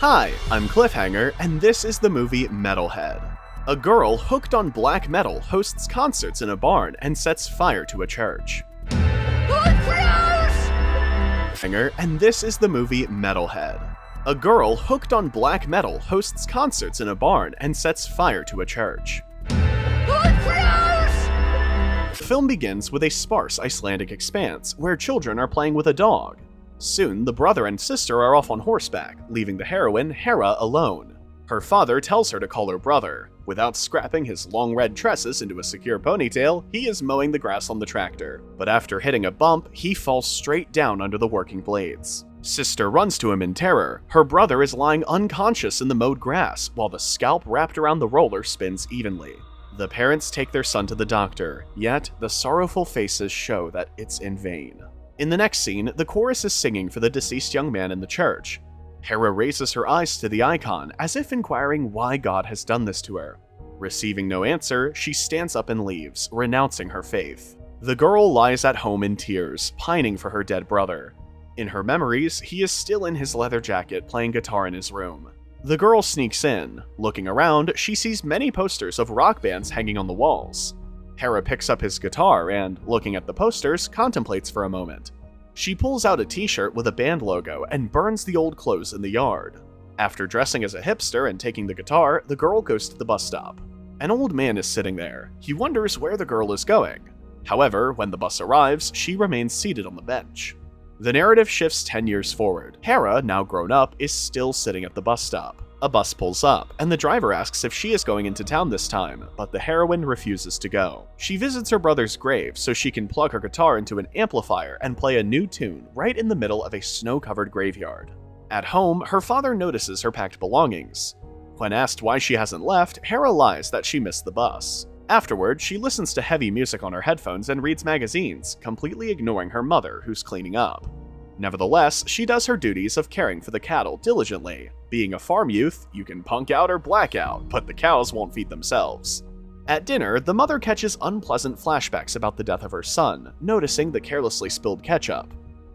Hi, I'm Cliffhanger, and this is the movie Metalhead. A girl hooked on black metal hosts concerts in a barn and sets fire to a church. Cliffhanger, and this is the movie Metalhead. A girl hooked on black metal hosts concerts in a barn and sets fire to a church. The film begins with a sparse Icelandic expanse where children are playing with a dog. Soon, the brother and sister are off on horseback, leaving the heroine, Hera, alone. Her father tells her to call her brother. Without scrapping his long red tresses into a secure ponytail, he is mowing the grass on the tractor. But after hitting a bump, he falls straight down under the working blades. Sister runs to him in terror. Her brother is lying unconscious in the mowed grass, while the scalp wrapped around the roller spins evenly. The parents take their son to the doctor, yet the sorrowful faces show that it's in vain. In the next scene, the chorus is singing for the deceased young man in the church. Hera raises her eyes to the icon, as if inquiring why God has done this to her. Receiving no answer, she stands up and leaves, renouncing her faith. The girl lies at home in tears, pining for her dead brother. In her memories, he is still in his leather jacket playing guitar in his room. The girl sneaks in. Looking around, she sees many posters of rock bands hanging on the walls. Hera picks up his guitar and, looking at the posters, contemplates for a moment. She pulls out a t-shirt with a band logo and burns the old clothes in the yard. After dressing as a hipster and taking the guitar, the girl goes to the bus stop. An old man is sitting there. He wonders where the girl is going. However, when the bus arrives, she remains seated on the bench. The narrative shifts 10 years forward. Hera, now grown up, is still sitting at the bus stop. A bus pulls up, and the driver asks if she is going into town this time, but the heroine refuses to go. She visits her brother's grave so she can plug her guitar into an amplifier and play a new tune right in the middle of a snow-covered graveyard. At home, her father notices her packed belongings. When asked why she hasn't left, Hera lies that she missed the bus. Afterward, she listens to heavy music on her headphones and reads magazines, completely ignoring her mother, who's cleaning up. Nevertheless, she does her duties of caring for the cattle diligently. Being a farm youth, you can punk out or black out, but the cows won't feed themselves. At dinner, the mother catches unpleasant flashbacks about the death of her son, noticing the carelessly spilled ketchup.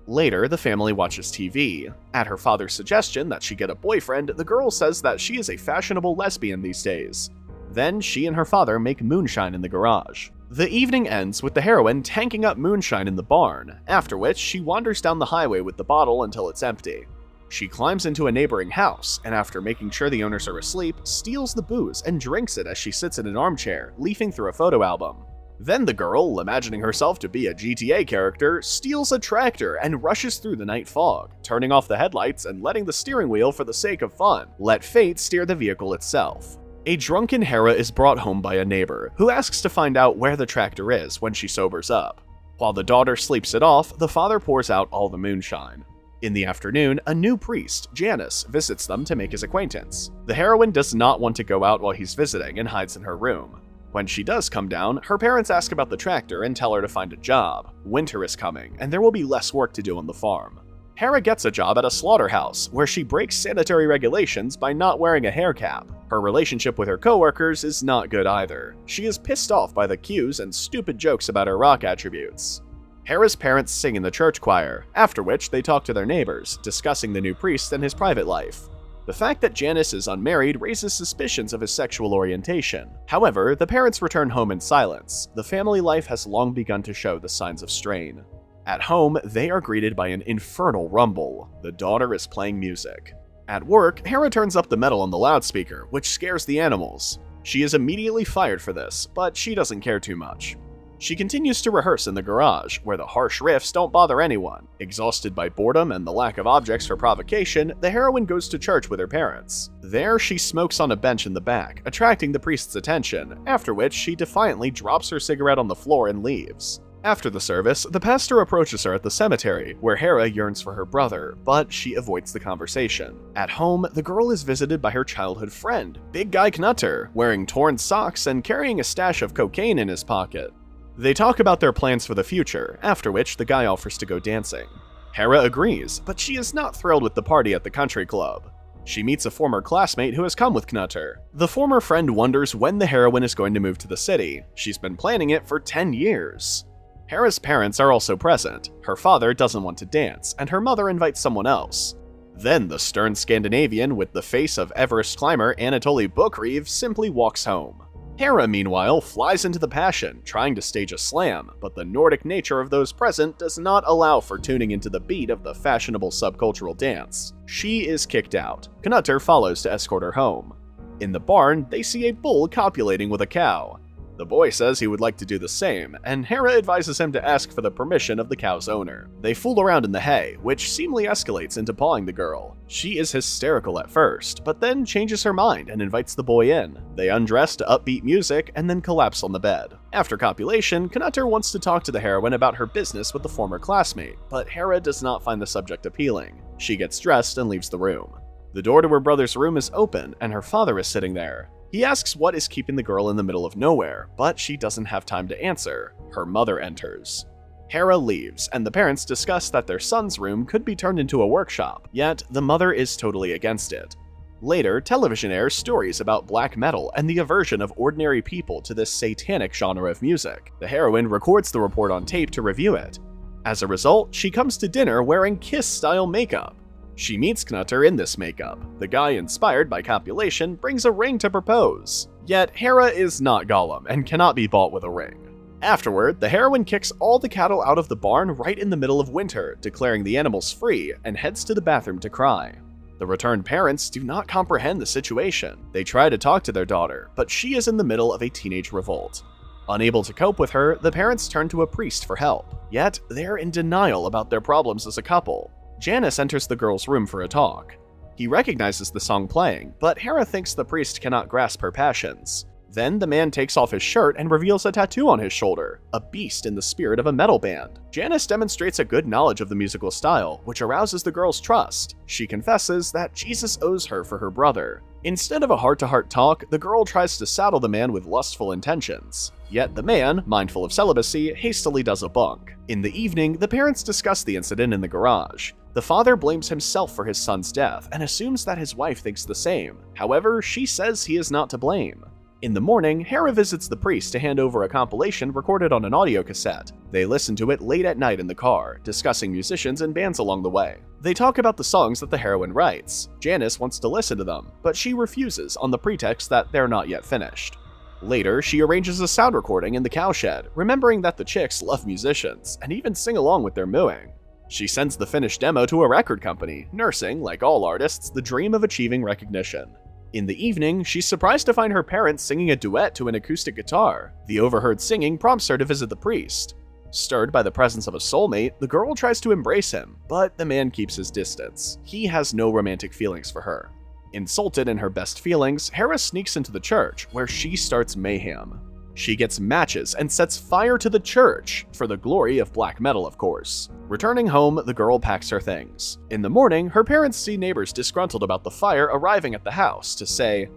Later, the family watches TV. At her father's suggestion that she get a boyfriend, the girl says that she is a fashionable lesbian these days. Then, she and her father make moonshine in the garage. The evening ends with the heroine tanking up moonshine in the barn, after which she wanders down the highway with the bottle until it's empty. She climbs into a neighboring house, and after making sure the owners are asleep, steals the booze and drinks it as she sits in an armchair, leafing through a photo album. Then the girl, imagining herself to be a GTA character, steals a tractor and rushes through the night fog, turning off the headlights and letting the steering wheel for the sake of fun. Let fate steer the vehicle itself. A drunken Hera is brought home by a neighbor, who asks to find out where the tractor is when she sobers up. While the daughter sleeps it off, the father pours out all the moonshine. In the afternoon, a new priest, Janus, visits them to make his acquaintance. The heroine does not want to go out while he's visiting and hides in her room. When she does come down, her parents ask about the tractor and tell her to find a job. Winter is coming, and there will be less work to do on the farm. Hera gets a job at a slaughterhouse, where she breaks sanitary regulations by not wearing a hair cap. Her relationship with her coworkers is not good either. She is pissed off by the cues and stupid jokes about her rock attributes. Hera's parents sing in the church choir, after which they talk to their neighbors, discussing the new priest and his private life. The fact that Janus is unmarried raises suspicions of his sexual orientation. However, the parents return home in silence. The family life has long begun to show the signs of strain. At home, they are greeted by an infernal rumble. The daughter is playing music. At work, Hera turns up the metal on the loudspeaker, which scares the animals. She is immediately fired for this, but she doesn't care too much. She continues to rehearse in the garage, where the harsh riffs don't bother anyone. Exhausted by boredom and the lack of objects for provocation, the heroine goes to church with her parents. There, she smokes on a bench in the back, attracting the priest's attention, after which she defiantly drops her cigarette on the floor and leaves. After the service, the pastor approaches her at the cemetery, where Hera yearns for her brother, but she avoids the conversation. At home, the girl is visited by her childhood friend, Big Guy Knutter, wearing torn socks and carrying a stash of cocaine in his pocket. They talk about their plans for the future, after which the guy offers to go dancing. Hera agrees, but she is not thrilled with the party at the country club. She meets a former classmate who has come with Knutter. The former friend wonders when the heroine is going to move to the city. She's been planning it for 10 years. Hera's parents are also present. Her father doesn't want to dance, and her mother invites someone else. Then the stern Scandinavian with the face of Everest climber Anatoly Bukreev simply walks home. Hera, meanwhile, flies into the Passion, trying to stage a slam, but the Nordic nature of those present does not allow for tuning into the beat of the fashionable subcultural dance. She is kicked out. Knutter follows to escort her home. In the barn, they see a bull copulating with a cow. The boy says he would like to do the same, and Hera advises him to ask for the permission of the cow's owner. They fool around in the hay, which seemingly escalates into pawing the girl. She is hysterical at first, but then changes her mind and invites the boy in. They undress to upbeat music and then collapse on the bed. After copulation, Knutter wants to talk to the heroine about her business with the former classmate, but Hera does not find the subject appealing. She gets dressed and leaves the room. The door to her brother's room is open, and her father is sitting there. He asks what is keeping the girl in the middle of nowhere, but she doesn't have time to answer. Her mother enters. Hera leaves, and the parents discuss that their son's room could be turned into a workshop, yet the mother is totally against it. Later, television airs stories about black metal and the aversion of ordinary people to this satanic genre of music. The heroine records the report on tape to review it. As a result, she comes to dinner wearing Kiss-style makeup. She meets Knutter in this makeup. The guy, inspired by copulation, brings a ring to propose. Yet Hera is not Gollum and cannot be bought with a ring. Afterward, the heroine kicks all the cattle out of the barn right in the middle of winter, declaring the animals free, and heads to the bathroom to cry. The returned parents do not comprehend the situation. They try to talk to their daughter, but she is in the middle of a teenage revolt. Unable to cope with her, the parents turn to a priest for help. Yet, they're in denial about their problems as a couple. Janice enters the girl's room for a talk. He recognizes the song playing, but Hera thinks the priest cannot grasp her passions. Then the man takes off his shirt and reveals a tattoo on his shoulder, a beast in the spirit of a metal band. Janice demonstrates a good knowledge of the musical style, which arouses the girl's trust. She confesses that Jesus owes her for her brother. Instead of a heart-to-heart talk, the girl tries to saddle the man with lustful intentions. Yet the man, mindful of celibacy, hastily does a bunk. In the evening, the parents discuss the incident in the garage. The father blames himself for his son's death and assumes that his wife thinks the same. However, she says he is not to blame. In the morning, Hera visits the priest to hand over a compilation recorded on an audio cassette. They listen to it late at night in the car, discussing musicians and bands along the way. They talk about the songs that the heroine writes. Janice wants to listen to them, but she refuses on the pretext that they're not yet finished. Later, she arranges a sound recording in the cowshed, remembering that the chicks love musicians and even sing along with their mooing. She sends the finished demo to a record company, nursing, like all artists, the dream of achieving recognition. In the evening, she's surprised to find her parents singing a duet to an acoustic guitar. The overheard singing prompts her to visit the priest. Stirred by the presence of a soulmate, the girl tries to embrace him, but the man keeps his distance. He has no romantic feelings for her. Insulted in her best feelings, Hera sneaks into the church, where she starts mayhem. She gets matches and sets fire to the church, for the glory of black metal, of course. Returning home, the girl packs her things. In the morning, her parents see neighbors disgruntled about the fire arriving at the house to say,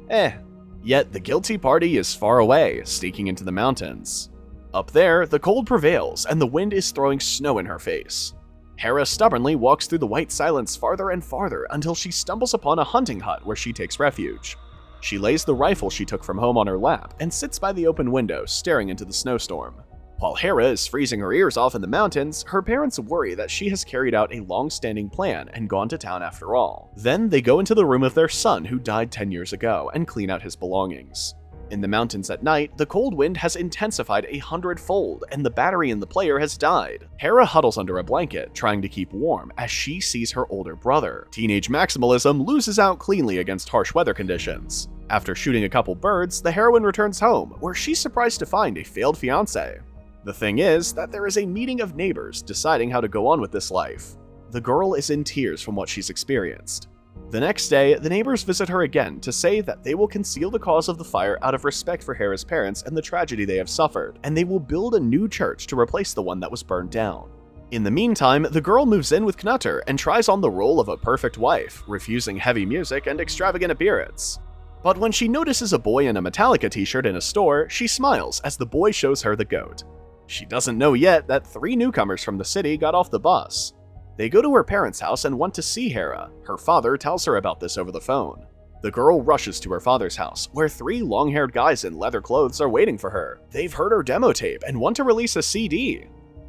Yet the guilty party is far away, sneaking into the mountains. Up there, the cold prevails and the wind is throwing snow in her face. Hera stubbornly walks through the white silence farther and farther until she stumbles upon a hunting hut where she takes refuge. She lays the rifle she took from home on her lap and sits by the open window, staring into the snowstorm. While Hera is freezing her ears off in the mountains, her parents worry that she has carried out a long-standing plan and gone to town after all. Then they go into the room of their son who died 10 years ago and clean out his belongings. In the mountains at night, the cold wind has intensified 100-fold and the battery in the player has died. Hera huddles under a blanket, trying to keep warm as she sees her older brother. Teenage maximalism loses out cleanly against harsh weather conditions. After shooting a couple birds, the heroine returns home, where she's surprised to find a failed fiancé. The thing is that there is a meeting of neighbors deciding how to go on with this life. The girl is in tears from what she's experienced. The next day, the neighbors visit her again to say that they will conceal the cause of the fire out of respect for Hera's parents and the tragedy they have suffered, and they will build a new church to replace the one that was burned down. In the meantime, the girl moves in with Knutter and tries on the role of a perfect wife, refusing heavy music and extravagant appearance. But when she notices a boy in a Metallica t-shirt in a store, she smiles as the boy shows her the goat. She doesn't know yet that 3 newcomers from the city got off the bus. They go to her parents' house and want to see Hera. Her father tells her about this over the phone. The girl rushes to her father's house, where 3 long-haired guys in leather clothes are waiting for her. They've heard her demo tape and want to release a CD.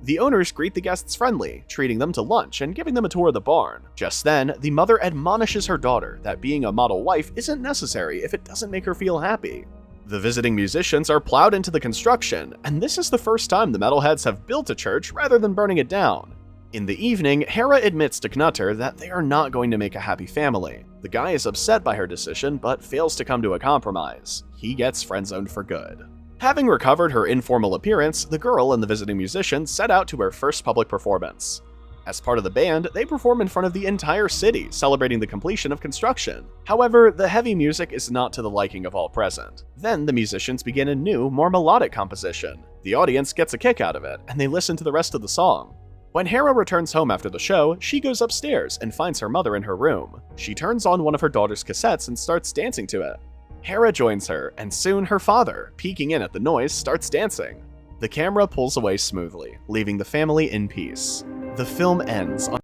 The owners greet the guests friendly, treating them to lunch and giving them a tour of the barn. Just then, the mother admonishes her daughter that being a model wife isn't necessary if it doesn't make her feel happy. The visiting musicians are plowed into the construction, and this is the first time the metalheads have built a church rather than burning it down. In the evening, Hera admits to Knutter that they are not going to make a happy family. The guy is upset by her decision, but fails to come to a compromise. He gets friend-zoned for good. Having recovered her informal appearance, the girl and the visiting musician set out to her first public performance. As part of the band, they perform in front of the entire city, celebrating the completion of construction. However, the heavy music is not to the liking of all present. Then the musicians begin a new, more melodic composition. The audience gets a kick out of it, and they listen to the rest of the song. When Hera returns home after the show, she goes upstairs and finds her mother in her room. She turns on one of her daughter's cassettes and starts dancing to it. Hera joins her, and soon her father, peeking in at the noise, starts dancing. The camera pulls away smoothly, leaving the family in peace. The film ends on